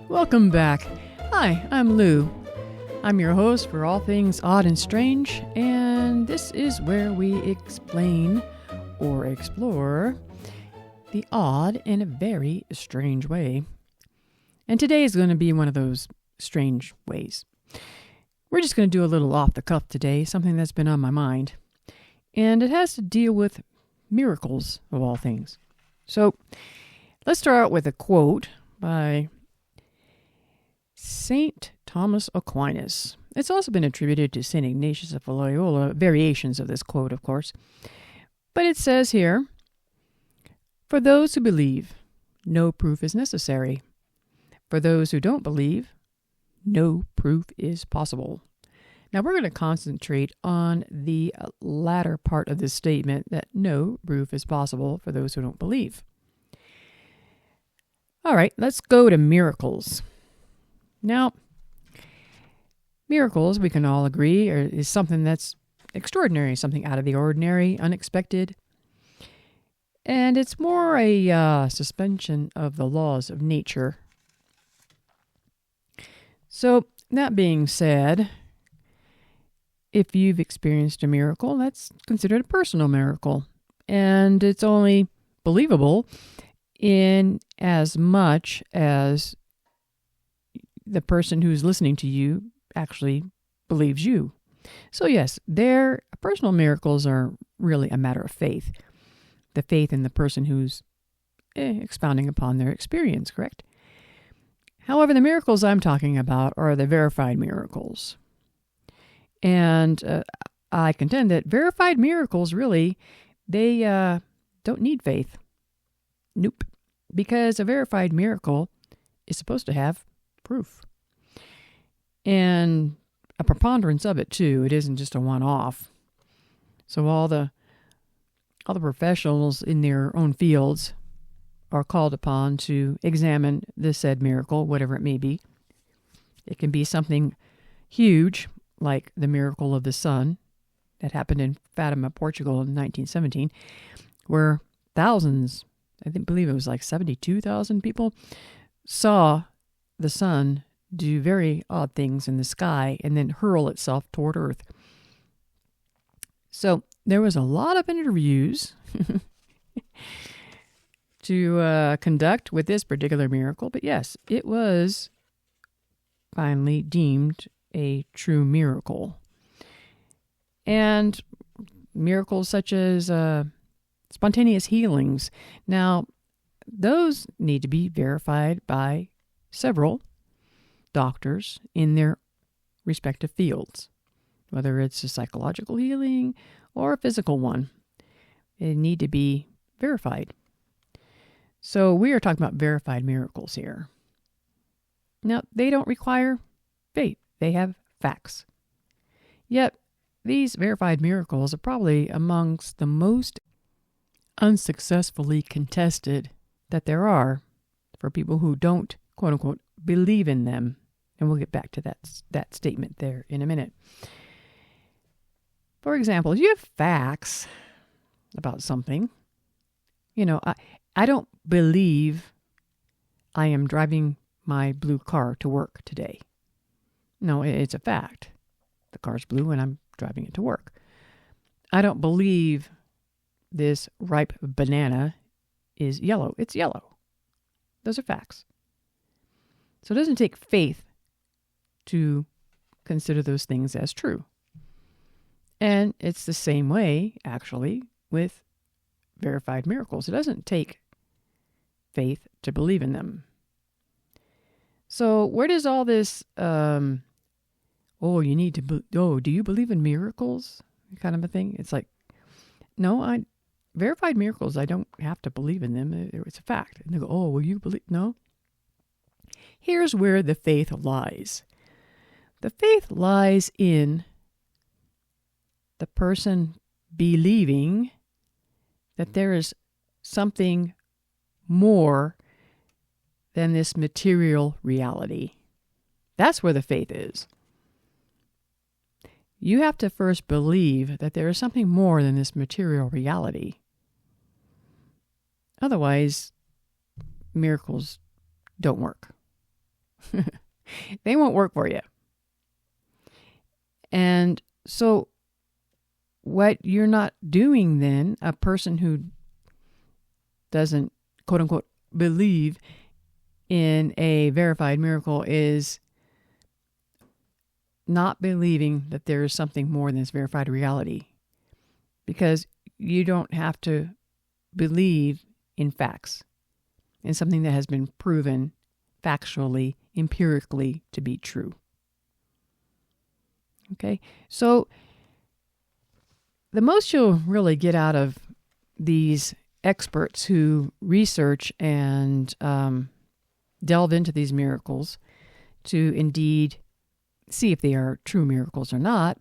Welcome back. Hi, I'm Lou. I'm your host for all things odd and strange, and this is where we explain or explore the odd in a very strange way. And today is going to be one of those strange ways. We're just going to do a little off the cuff today, something that's been on my mind. And it has to deal with miracles, of all things. So, let's start out with a quote by St. Thomas Aquinas. It's also been attributed to St. Ignatius of Loyola, variations of this quote, of course. But it says here, "For those who believe, no proof is necessary. For those who don't believe, no proof is possible." Now, we're going to concentrate on the latter part of this statement, that no proof is possible for those who don't believe. All right, let's go to miracles. Now, miracles, we can all agree, is something that's extraordinary, something out of the ordinary, unexpected. And it's more a suspension of the laws of nature. So, that being said, if you've experienced a miracle, that's considered a personal miracle. And it's only believable in as much as the person who's listening to you actually believes you. So yes, their personal miracles are really a matter of faith. The faith in the person who's expounding upon their experience, correct? However, the miracles I'm talking about are the verified miracles. And I contend that verified miracles really, they don't need faith. Nope. Because a verified miracle is supposed to have proof. And a preponderance of it, too. It isn't just a one-off. So all the professionals in their own fields are called upon to examine the said miracle, whatever it may be. It can be something huge, like the miracle of the sun that happened in Fatima, Portugal in 1917, where thousands, believe it was like 72,000 people, saw the sun do very odd things in the sky and then hurl itself toward Earth. So there was a lot of interviews to conduct with this particular miracle, but yes, it was finally deemed a true miracle. And miracles such as spontaneous healings. Now, those need to be verified by several doctors in their respective fields, whether it's a psychological healing or a physical one. They need to be verified. So we are talking about verified miracles here. Now, they don't require faith. They have facts. Yet, these verified miracles are probably amongst the most unsuccessfully contested that there are for people who don't, quote-unquote, believe in them. And we'll get back to that statement there in a minute. For example, if you have facts about something, I don't believe I am driving my blue car to work today. No, it's a fact. The car's blue and I'm driving it to work. I don't believe this ripe banana is yellow. It's yellow. Those are facts. So it doesn't take faith to consider those things as true. And it's the same way, actually, with verified miracles. It doesn't take faith to believe in them. So where does all this, do you believe in miracles? Kind of a thing. It's like, no, verified miracles, I don't have to believe in them. It's a fact. And they go, will you believe? No. Here's where the faith lies. The faith lies in the person believing that there is something more than this material reality. That's where the faith is. You have to first believe that there is something more than this material reality. Otherwise, miracles don't work. They won't work for you. And so what you're not doing then, a person who doesn't, quote unquote, believe in a verified miracle is not believing that there is something more than this verified reality. Because you don't have to believe in facts, in something that has been proven factually, empirically to be true. Okay, so the most you'll really get out of these experts who research and delve into these miracles to indeed see if they are true miracles or not,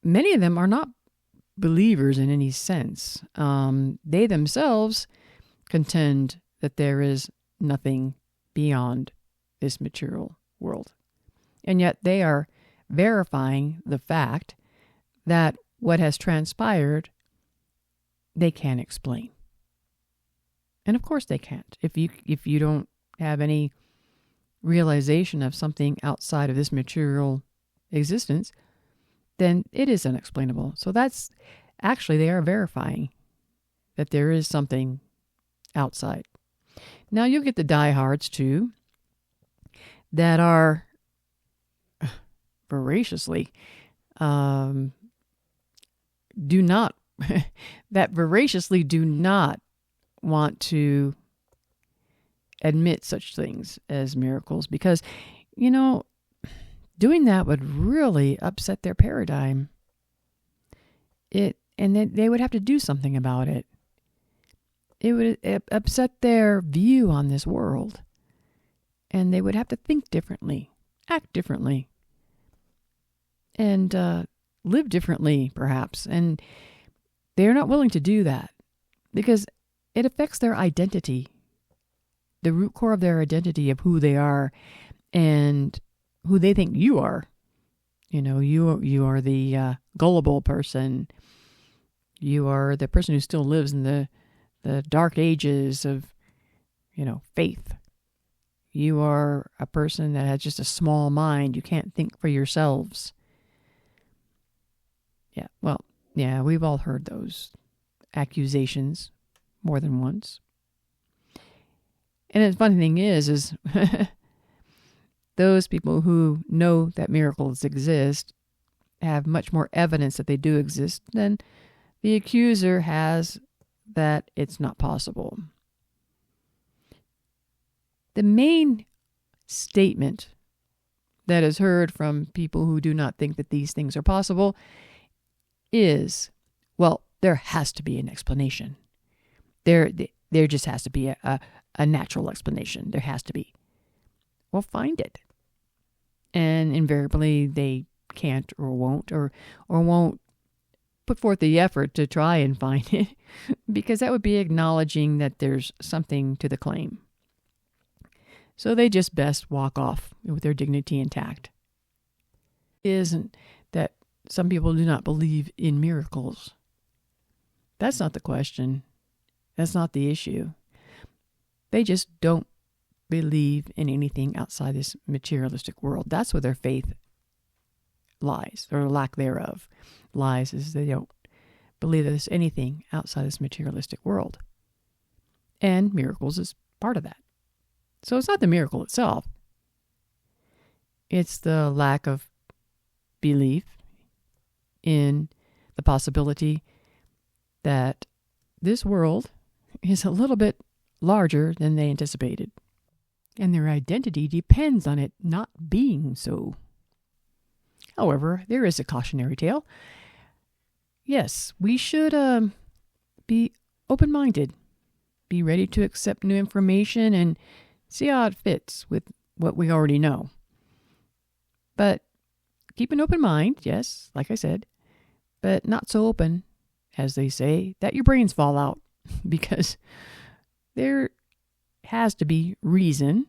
many of them are not believers in any sense. They themselves contend that there is nothing beyond this material world. And yet they are verifying the fact that what has transpired, they can't explain. And of course they can't. If you don't have any realization of something outside of this material existence, then it is unexplainable. So that's actually, they are verifying that there is something outside. Now you'll get the diehards too that are voraciously do not want to admit such things as miracles because, doing that would really upset their paradigm. And then they would have to do something about it. It would upset their view on this world. And they would have to think differently, act differently, and live differently, perhaps. And they're not willing to do that because it affects their identity, the root core of their identity of who they are and who they think you are. You are the gullible person. You are the person who still lives in the dark ages of, faith. You are a person that has just a small mind. You can't think for yourselves. Yeah, well, yeah, we've all heard those accusations more than once. And the funny thing is those people who know that miracles exist have much more evidence that they do exist than the accuser has that it's not possible. The main statement that is heard from people who do not think that these things are possible is, well, there has to be an explanation. There just has to be a natural explanation. There has to be. Well, find it. And invariably they can't or won't put forth the effort to try and find it because that would be acknowledging that there's something to the claim. So they just best walk off with their dignity intact. It isn't that some people do not believe in miracles. That's not the question. That's not the issue. They just don't believe in anything outside this materialistic world. That's where their faith lies, or lack thereof lies, is they don't believe that there's anything outside this materialistic world. And miracles is part of that. So it's not the miracle itself. It's the lack of belief in the possibility that this world is a little bit larger than they anticipated. And their identity depends on it not being so. However, there is a cautionary tale. Yes, we should be open-minded, be ready to accept new information and see how it fits with what we already know. But keep an open mind, yes, like I said, but not so open, as they say, that your brains fall out, because there has to be reason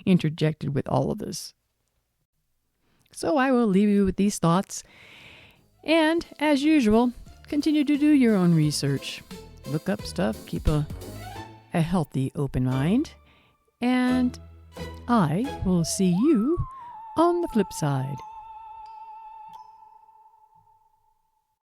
interjected with all of this. So I will leave you with these thoughts. And as usual, continue to do your own research. Look up stuff, keep a healthy open mind, and I will see you on the flip side.